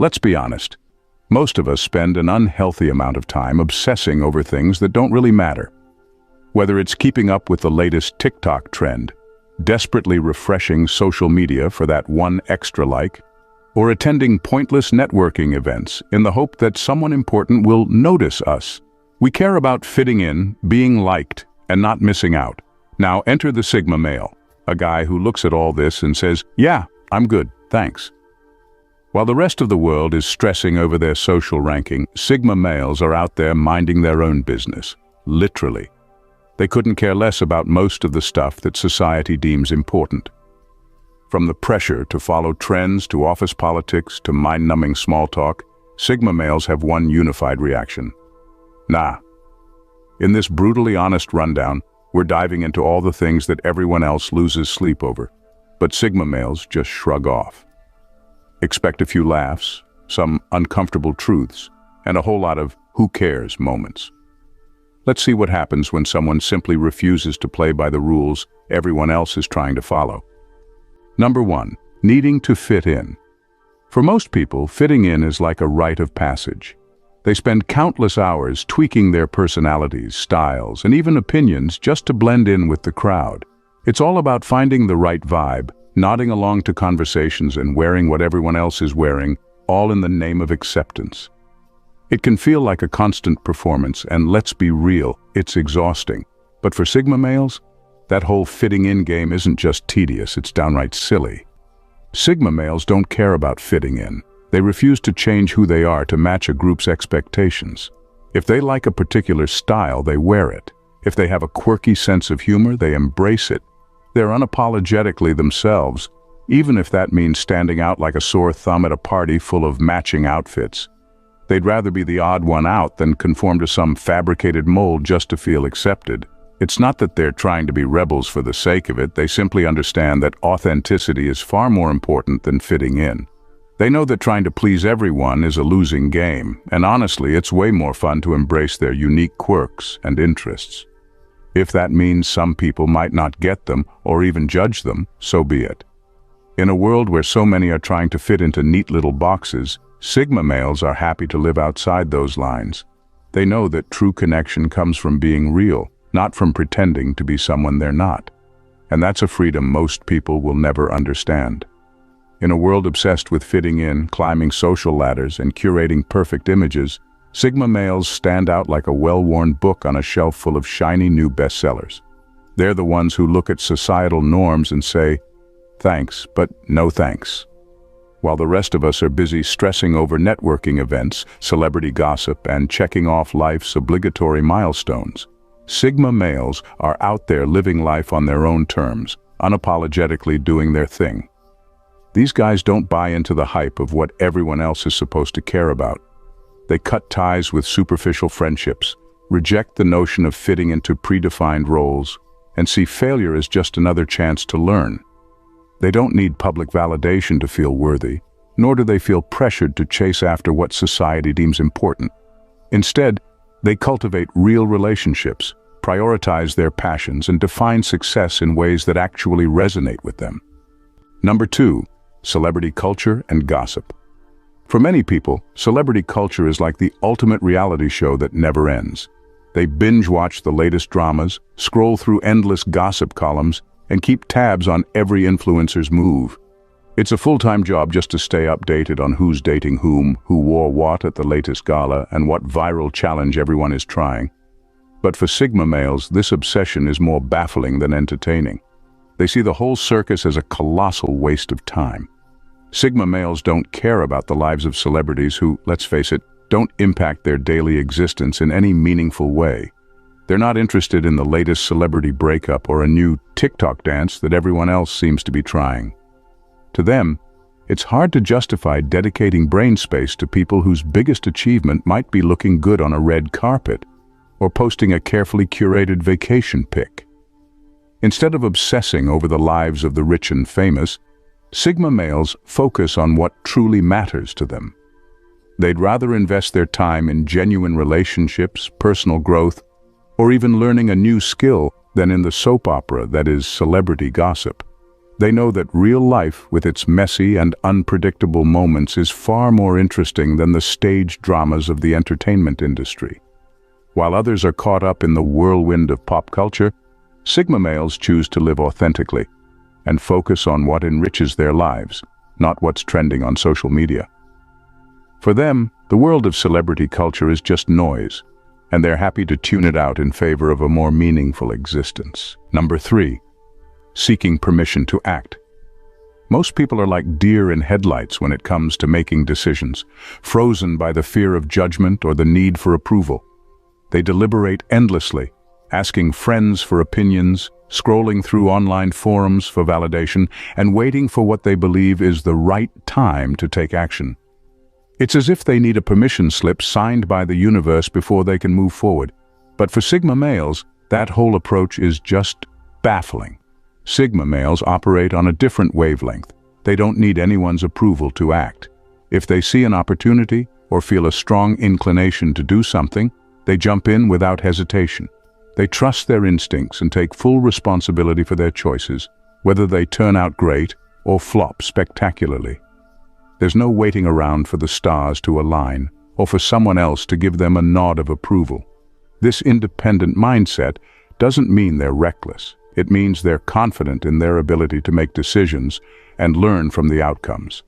Let's be honest. Most of us spend an unhealthy amount of time obsessing over things that don't really matter. Whether it's keeping up with the latest TikTok trend, desperately refreshing social media for that one extra like, or attending pointless networking events in the hope that someone important will notice us. We care about fitting in, being liked, and not missing out. Now enter the Sigma male, a guy who looks at all this and says, "Yeah, I'm good, thanks." While the rest of the world is stressing over their social ranking, Sigma males are out there minding their own business, literally. They couldn't care less about most of the stuff that society deems important. From the pressure to follow trends to office politics to mind-numbing small talk, Sigma males have one unified reaction. Nah. In this brutally honest rundown, we're diving into all the things that everyone else loses sleep over, but Sigma males just shrug off. Expect a few laughs, some uncomfortable truths, and a whole lot of who cares moments. Let's see what happens when someone simply refuses to play by the rules everyone else is trying to follow. Number 1, needing to fit in. For most people, fitting in is like a rite of passage. They spend countless hours tweaking their personalities, styles, and even opinions just to blend in with the crowd. It's all about finding the right vibe, nodding along to conversations and wearing what everyone else is wearing, all in the name of acceptance. It can feel like a constant performance, and let's be real, it's exhausting. But for Sigma males, that whole fitting in game isn't just tedious, it's downright silly. Sigma males don't care about fitting in. They refuse to change who they are to match a group's expectations. If they like a particular style, they wear it. If they have a quirky sense of humor, they embrace it. They're unapologetically themselves, even if that means standing out like a sore thumb at a party full of matching outfits. They'd rather be the odd one out than conform to some fabricated mold just to feel accepted. It's not that they're trying to be rebels for the sake of it, they simply understand that authenticity is far more important than fitting in. They know that trying to please everyone is a losing game, and honestly, it's way more fun to embrace their unique quirks and interests. If that means some people might not get them or even judge them, so be it. In a world where so many are trying to fit into neat little boxes, Sigma males are happy to live outside those lines. They know that true connection comes from being real, not from pretending to be someone they're not. And that's a freedom most people will never understand. In a world obsessed with fitting in, climbing social ladders, and curating perfect images, Sigma males stand out like a well-worn book on a shelf full of shiny new bestsellers. They're the ones who look at societal norms and say, "Thanks, but no thanks." While the rest of us are busy stressing over networking events, celebrity gossip, and checking off life's obligatory milestones, Sigma males are out there living life on their own terms, unapologetically doing their thing. These guys don't buy into the hype of what everyone else is supposed to care about. They cut ties with superficial friendships, reject the notion of fitting into predefined roles, and see failure as just another chance to learn. They don't need public validation to feel worthy, nor do they feel pressured to chase after what society deems important. Instead, they cultivate real relationships, prioritize their passions, and define success in ways that actually resonate with them. Number 2, celebrity culture and gossip. For many people, celebrity culture is like the ultimate reality show that never ends. They binge-watch the latest dramas, scroll through endless gossip columns, and keep tabs on every influencer's move. It's a full-time job just to stay updated on who's dating whom, who wore what at the latest gala, and what viral challenge everyone is trying. But for Sigma males, this obsession is more baffling than entertaining. They see the whole circus as a colossal waste of time. Sigma males don't care about the lives of celebrities who, let's face it, don't impact their daily existence in any meaningful way. They're not interested in the latest celebrity breakup or a new TikTok dance that everyone else seems to be trying. To them, it's hard to justify dedicating brain space to people whose biggest achievement might be looking good on a red carpet or posting a carefully curated vacation pic. Instead of obsessing over the lives of the rich and famous, Sigma males focus on what truly matters to them. They'd rather invest their time in genuine relationships, personal growth, or even learning a new skill than in the soap opera that is celebrity gossip. They know that real life, with its messy and unpredictable moments, is far more interesting than the stage dramas of the entertainment industry. While others are caught up in the whirlwind of pop culture, Sigma males choose to live authentically and focus on what enriches their lives, not what's trending on social media. For them, the world of celebrity culture is just noise, and they're happy to tune it out in favor of a more meaningful existence. Number 3. Seeking permission to act. Most people are like deer in headlights when it comes to making decisions, frozen by the fear of judgment or the need for approval. They deliberate endlessly, asking friends for opinions, scrolling through online forums for validation, and waiting for what they believe is the right time to take action. It's as if they need a permission slip signed by the universe before they can move forward. But for Sigma males, that whole approach is just baffling. Sigma males operate on a different wavelength. They don't need anyone's approval to act. If they see an opportunity or feel a strong inclination to do something, they jump in without hesitation. They trust their instincts and take full responsibility for their choices, whether they turn out great or flop spectacularly. There's no waiting around for the stars to align or for someone else to give them a nod of approval. This independent mindset doesn't mean they're reckless. It means they're confident in their ability to make decisions and learn from the outcomes.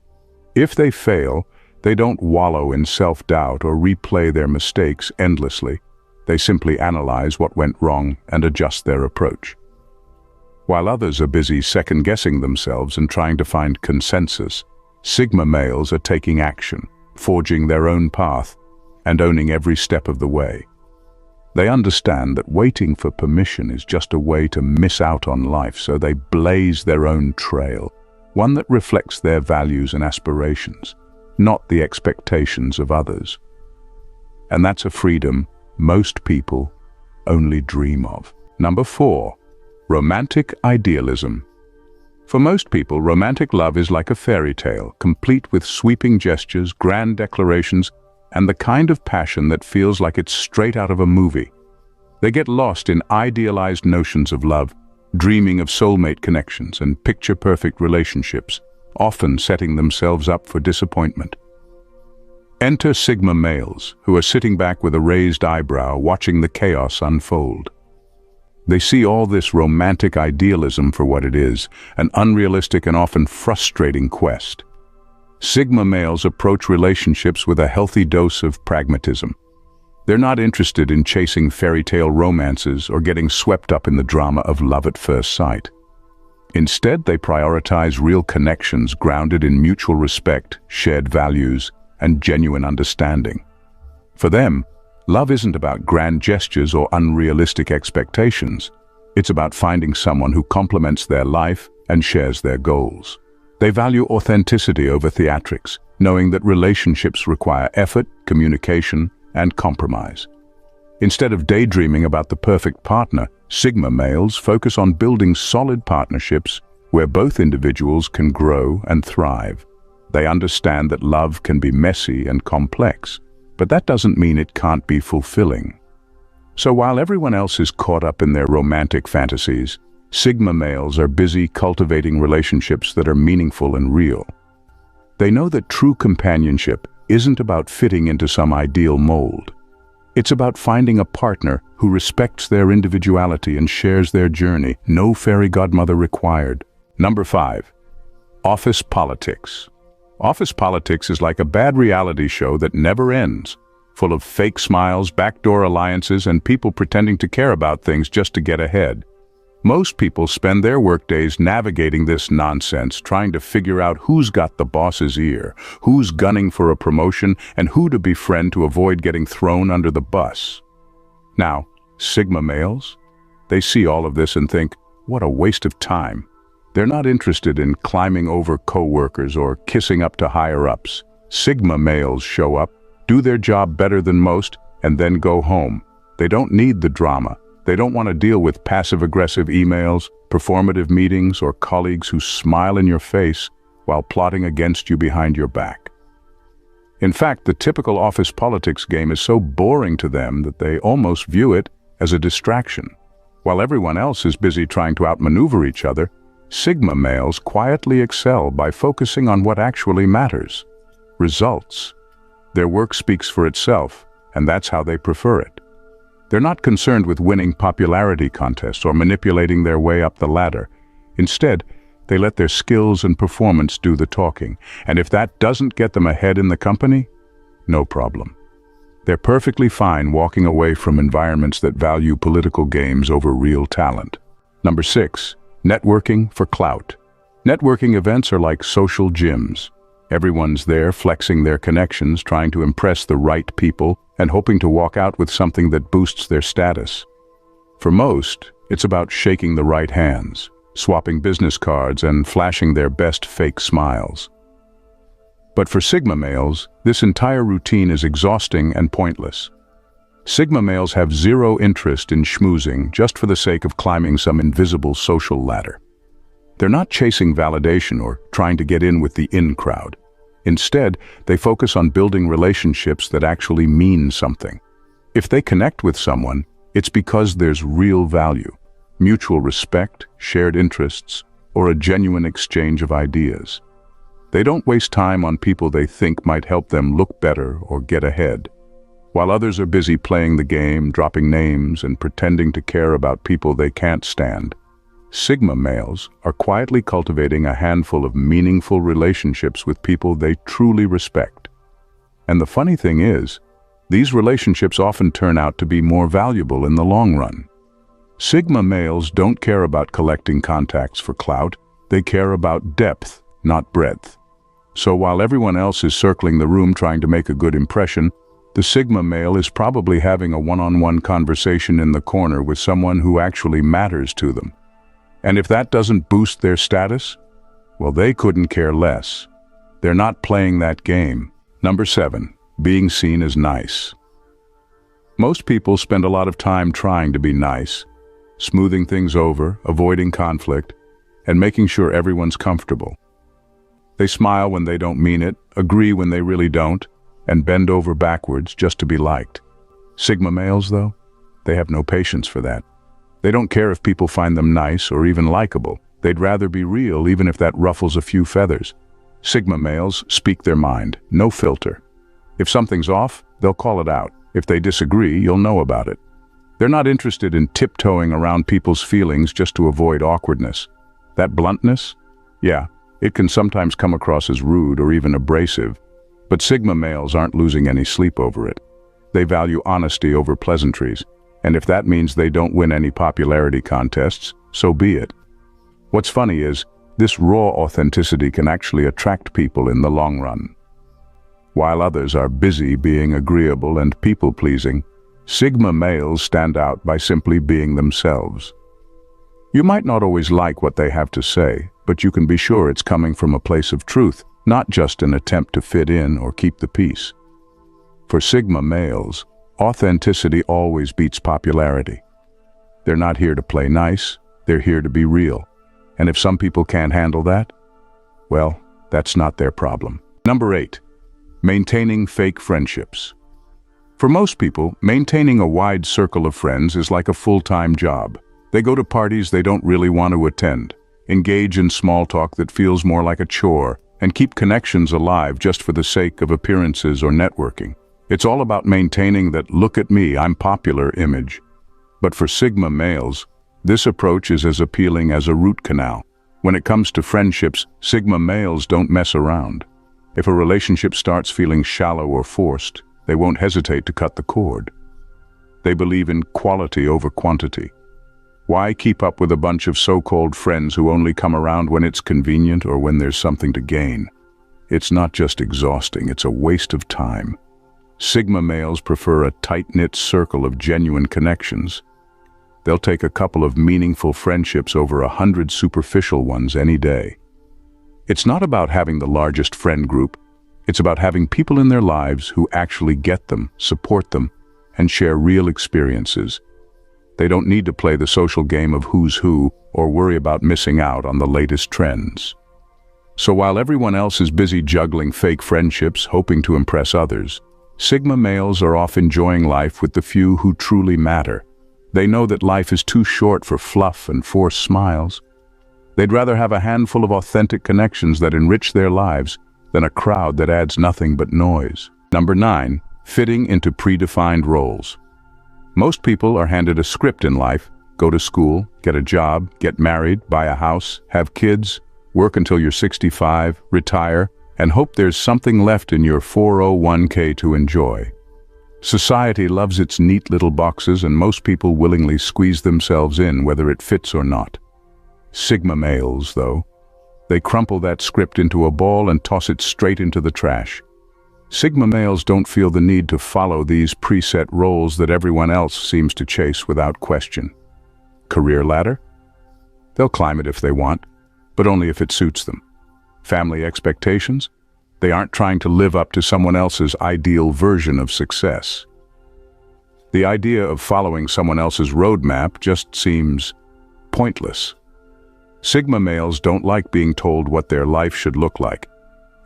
If they fail, they don't wallow in self-doubt or replay their mistakes endlessly. They simply analyze what went wrong and adjust their approach. While others are busy second-guessing themselves and trying to find consensus, Sigma males are taking action, forging their own path, and owning every step of the way. They understand that waiting for permission is just a way to miss out on life, so they blaze their own trail, one that reflects their values and aspirations, not the expectations of others. And that's a freedom most people only dream of. Number 4. Romantic idealism. For most people, romantic love is like a fairy tale, complete with sweeping gestures, grand declarations, and the kind of passion that feels like it's straight out of a movie. They get lost in idealized notions of love, dreaming of soulmate connections and picture-perfect relationships, often setting themselves up for disappointment. Enter Sigma males, who are sitting back with a raised eyebrow, watching the chaos unfold. They see all this romantic idealism for what it is, an unrealistic and often frustrating quest. Sigma males approach relationships with a healthy dose of pragmatism. They're not interested in chasing fairy tale romances or getting swept up in the drama of love at first sight. Instead, they prioritize real connections grounded in mutual respect, shared values, and genuine understanding. For them, love isn't about grand gestures or unrealistic expectations. It's about finding someone who complements their life and shares their goals. They value authenticity over theatrics, knowing that relationships require effort, communication, and compromise. Instead of daydreaming about the perfect partner, Sigma males focus on building solid partnerships where both individuals can grow and thrive. They understand that love can be messy and complex, but that doesn't mean it can't be fulfilling. So while everyone else is caught up in their romantic fantasies, Sigma males are busy cultivating relationships that are meaningful and real. They know that true companionship isn't about fitting into some ideal mold. It's about finding a partner who respects their individuality and shares their journey. No fairy godmother required. Number 5. Office politics. Office politics is like a bad reality show that never ends, full of fake smiles, backdoor alliances, and people pretending to care about things just to get ahead. Most people spend their workdays navigating this nonsense, trying to figure out who's got the boss's ear, who's gunning for a promotion, and who to befriend to avoid getting thrown under the bus. Now, Sigma males, they see all of this and think, what a waste of time. They're not interested in climbing over coworkers or kissing up to higher-ups. Sigma males show up, do their job better than most, and then go home. They don't need the drama. They don't want to deal with passive-aggressive emails, performative meetings, or colleagues who smile in your face while plotting against you behind your back. In fact, the typical office politics game is so boring to them that they almost view it as a distraction. While everyone else is busy trying to outmaneuver each other, Sigma males quietly excel by focusing on what actually matters: results. Their work speaks for itself, and that's how they prefer it. They're not concerned with winning popularity contests or manipulating their way up the ladder. Instead, they let their skills and performance do the talking, and if that doesn't get them ahead in the company, no problem. They're perfectly fine walking away from environments that value political games over real talent. Number 6. Networking for clout. Networking events are like social gyms. Everyone's there flexing their connections, trying to impress the right people, and hoping to walk out with something that boosts their status. For most, it's about shaking the right hands, swapping business cards, and flashing their best fake smiles. But for Sigma males, this entire routine is exhausting and pointless. Sigma males have zero interest in schmoozing just for the sake of climbing some invisible social ladder. They're not chasing validation or trying to get in with the in crowd. Instead, they focus on building relationships that actually mean something. If they connect with someone, it's because there's real value, mutual respect, shared interests, or a genuine exchange of ideas. They don't waste time on people they think might help them look better or get ahead. While others are busy playing the game, dropping names, and pretending to care about people they can't stand, Sigma males are quietly cultivating a handful of meaningful relationships with people they truly respect. And the funny thing is, these relationships often turn out to be more valuable in the long run. Sigma males don't care about collecting contacts for clout, they care about depth, not breadth. So while everyone else is circling the room trying to make a good impression, the Sigma male is probably having a one-on-one conversation in the corner with someone who actually matters to them. And if that doesn't boost their status, well, they couldn't care less. They're not playing that game. Number 7. Being seen as nice. Most people spend a lot of time trying to be nice, smoothing things over, avoiding conflict, and making sure everyone's comfortable. They smile when they don't mean it, agree when they really don't, and bend over backwards just to be liked. Sigma males, though, they have no patience for that. They don't care if people find them nice or even likable. They'd rather be real, even if that ruffles a few feathers. Sigma males speak their mind, no filter. If something's off, they'll call it out. If they disagree, you'll know about it. They're not interested in tiptoeing around people's feelings just to avoid awkwardness. That bluntness? Yeah, it can sometimes come across as rude or even abrasive, but Sigma males aren't losing any sleep over it. They value honesty over pleasantries, and if that means they don't win any popularity contests, so be it. What's funny is, this raw authenticity can actually attract people in the long run. While others are busy being agreeable and people-pleasing, Sigma males stand out by simply being themselves. You might not always like what they have to say, but you can be sure it's coming from a place of truth, not just an attempt to fit in or keep the peace. For Sigma males, authenticity always beats popularity. They're not here to play nice, they're here to be real. And if some people can't handle that, well, that's not their problem. Number 8. Maintaining fake friendships. For most people, maintaining a wide circle of friends is like a full-time job. They go to parties they don't really want to attend, engage in small talk that feels more like a chore, and keep connections alive just for the sake of appearances or networking. It's all about maintaining that "look at me, I'm popular" image. But for Sigma males, this approach is as appealing as a root canal. When it comes to friendships, Sigma males don't mess around. If a relationship starts feeling shallow or forced, they won't hesitate to cut the cord. They believe in quality over quantity. Why keep up with a bunch of so-called friends who only come around when it's convenient or when there's something to gain? It's not just exhausting, it's a waste of time. Sigma males prefer a tight-knit circle of genuine connections. They'll take a couple of meaningful friendships over 100 superficial ones any day. It's not about having the largest friend group. It's about having people in their lives who actually get them, support them, and share real experiences. They don't need to play the social game of who's who or worry about missing out on the latest trends. So while everyone else is busy juggling fake friendships, hoping to impress others, Sigma males are off enjoying life with the few who truly matter. They know that life is too short for fluff and forced smiles. They'd rather have a handful of authentic connections that enrich their lives than a crowd that adds nothing but noise. Number 9, fitting into predefined roles. Most people are handed a script in life: go to school, get a job, get married, buy a house, have kids, work until you're 65, retire, and hope there's something left in your 401k to enjoy. Society loves its neat little boxes, and most people willingly squeeze themselves in whether it fits or not. Sigma males, though, they crumple that script into a ball and toss it straight into the trash. Sigma males don't feel the need to follow these preset roles that everyone else seems to chase without question. Career ladder? They'll climb it if they want, but only if it suits them. Family expectations? They aren't trying to live up to someone else's ideal version of success. The idea of following someone else's roadmap just seems pointless. Sigma males don't like being told what their life should look like,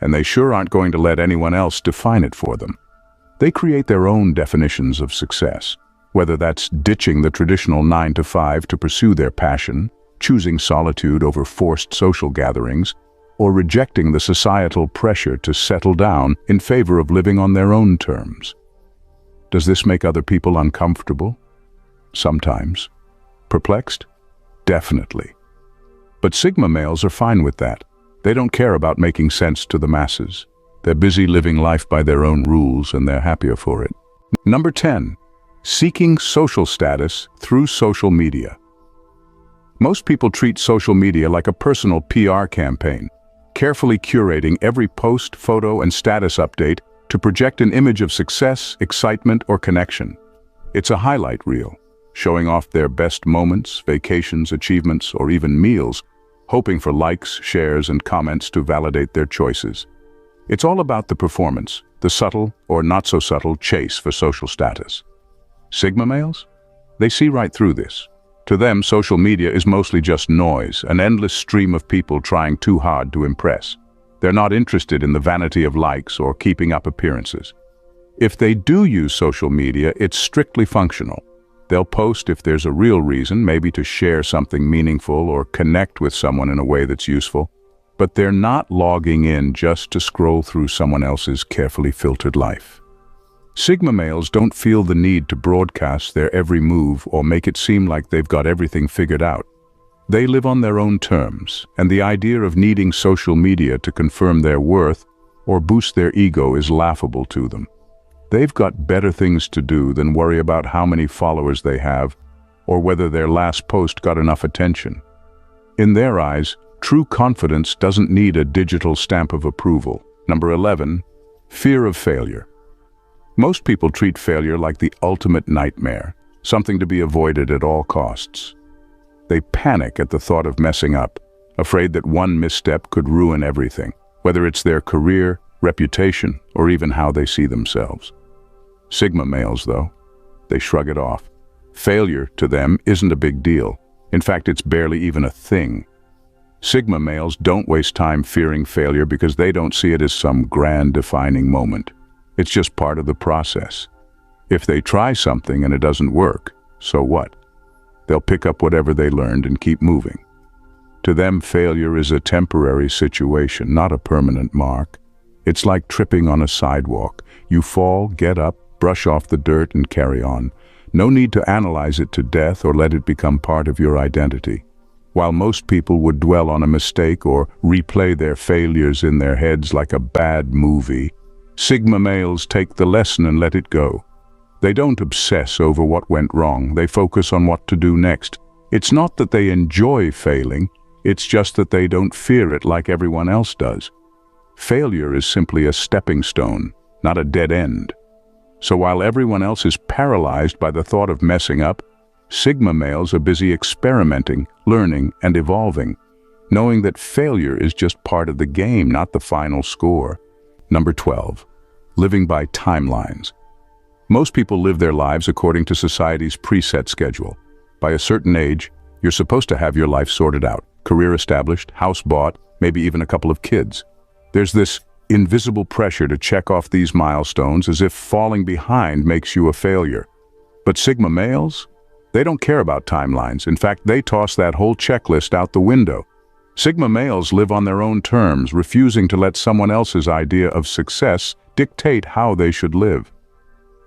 and they sure aren't going to let anyone else define it for them. They create their own definitions of success, whether that's ditching the traditional 9-to-5 to pursue their passion, choosing solitude over forced social gatherings, or rejecting the societal pressure to settle down in favor of living on their own terms. Does this make other people uncomfortable? Sometimes. Perplexed? Definitely. But Sigma males are fine with that. They don't care about making sense to the masses. They're busy living life by their own rules, and they're happier for it. Number 10. Seeking social status through social media. Most people treat social media like a personal PR campaign, carefully curating every post, photo, and status update to project an image of success, excitement, or connection. It's a highlight reel, showing off their best moments, vacations, achievements, or even meals, hoping for likes, shares, and comments to validate their choices. It's all about the performance, the subtle or not-so-subtle chase for social status. Sigma males? They see right through this. To them, social media is mostly just noise, an endless stream of people trying too hard to impress. They're not interested in the vanity of likes or keeping up appearances. If they do use social media, it's strictly functional. They'll post if there's a real reason, maybe to share something meaningful or connect with someone in a way that's useful. But they're not logging in just to scroll through someone else's carefully filtered life. Sigma males don't feel the need to broadcast their every move or make it seem like they've got everything figured out. They live on their own terms, and the idea of needing social media to confirm their worth or boost their ego is laughable to them. They've got better things to do than worry about how many followers they have or whether their last post got enough attention. In their eyes, true confidence doesn't need a digital stamp of approval. Number 11, fear of failure. Most people treat failure like the ultimate nightmare, something to be avoided at all costs. They panic at the thought of messing up, afraid that one misstep could ruin everything, whether it's their career, reputation, or even how they see themselves. Sigma males, though, they shrug it off. Failure, to them, isn't a big deal. In fact, it's barely even a thing. Sigma males don't waste time fearing failure because they don't see it as some grand defining moment. It's just part of the process. If they try something and it doesn't work, so what? They'll pick up whatever they learned and keep moving. To them, failure is a temporary situation, not a permanent mark. It's like tripping on a sidewalk. You fall, get up, brush off the dirt, and carry on. No need to analyze it to death or let it become part of your identity. While most people would dwell on a mistake or replay their failures in their heads like a bad movie, Sigma males take the lesson and let it go. They don't obsess over what went wrong. They focus on what to do next. It's not that they enjoy failing, it's just that they don't fear it like everyone else does. Failure is simply a stepping stone, not a dead end. So while everyone else is paralyzed by the thought of messing up, Sigma males are busy experimenting, learning, and evolving, knowing that failure is just part of the game, not the final score. Number 12, living by timelines. Most people live their lives according to society's preset schedule. By a certain age, you're supposed to have your life sorted out, career established, house bought, maybe even a couple of kids. There's this invisible pressure to check off these milestones as if falling behind makes you a failure. But Sigma males? They don't care about timelines. In fact, they toss that whole checklist out the window. Sigma males live on their own terms, refusing to let someone else's idea of success dictate how they should live.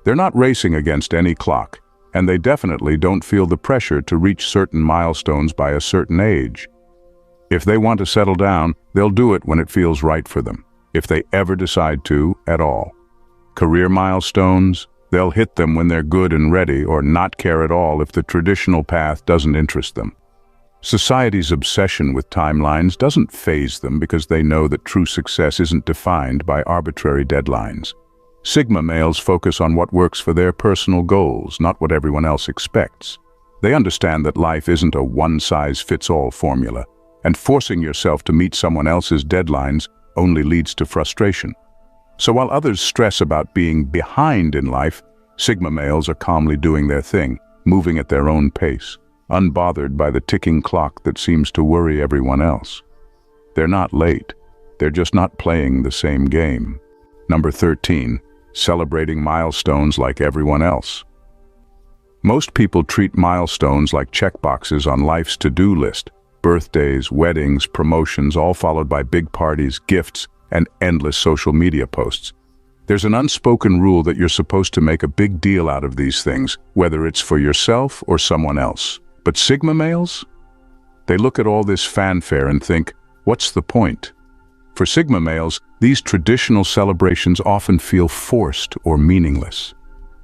They're not racing against any clock, and they definitely don't feel the pressure to reach certain milestones by a certain age. If they want to settle down, they'll do it when it feels right for them, if they ever decide to at all. Career milestones, they'll hit them when they're good and ready, or not care at all if the traditional path doesn't interest them. Society's obsession with timelines doesn't faze them because they know that true success isn't defined by arbitrary deadlines. Sigma males focus on what works for their personal goals, not what everyone else expects. They understand that life isn't a one-size-fits-all formula, and forcing yourself to meet someone else's deadlines only leads to frustration. So while others stress about being behind in life, Sigma males are calmly doing their thing, moving at their own pace, unbothered by the ticking clock that seems to worry everyone else. They're not late. They're just not playing the same game. Number 13. Celebrating milestones like everyone else. Most people treat milestones like checkboxes on life's to-do list. Birthdays, weddings, promotions, all followed by big parties, gifts, and endless social media posts. There's an unspoken rule that you're supposed to make a big deal out of these things, whether it's for yourself or someone else. But Sigma males? They look at all this fanfare and think, what's the point? For Sigma males, these traditional celebrations often feel forced or meaningless.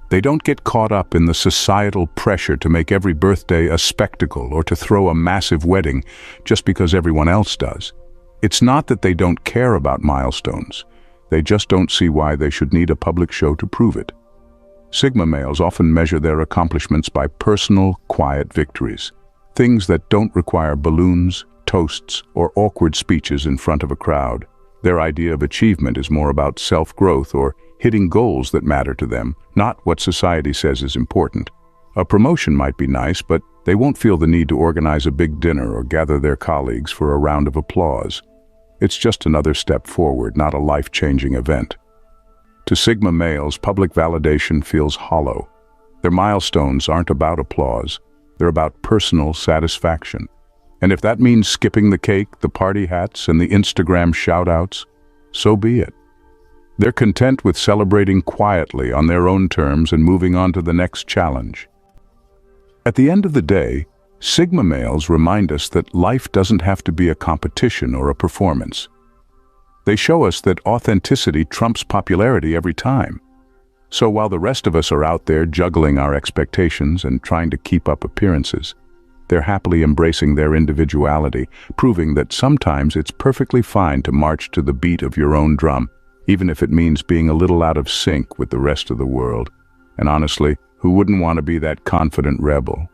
They don't get caught up in the societal pressure to make every birthday a spectacle or to throw a massive wedding just because everyone else does. It's not that they don't care about milestones. They just don't see why they should need a public show to prove it. Sigma males often measure their accomplishments by personal, quiet victories. Things that don't require balloons, toasts, or awkward speeches in front of a crowd. Their idea of achievement is more about self-growth or hitting goals that matter to them, not what society says is important. A promotion might be nice, but they won't feel the need to organize a big dinner or gather their colleagues for a round of applause. It's just another step forward, not a life-changing event. To Sigma males, public validation feels hollow. Their milestones aren't about applause. They're about personal satisfaction. And if that means skipping the cake, the party hats, and the Instagram shout-outs, so be it. They're content with celebrating quietly on their own terms and moving on to the next challenge. At the end of the day, Sigma males remind us that life doesn't have to be a competition or a performance. They show us that authenticity trumps popularity every time. So while the rest of us are out there juggling our expectations and trying to keep up appearances, they're happily embracing their individuality, proving that sometimes it's perfectly fine to march to the beat of your own drum, even if it means being a little out of sync with the rest of the world. And honestly, who wouldn't want to be that confident rebel?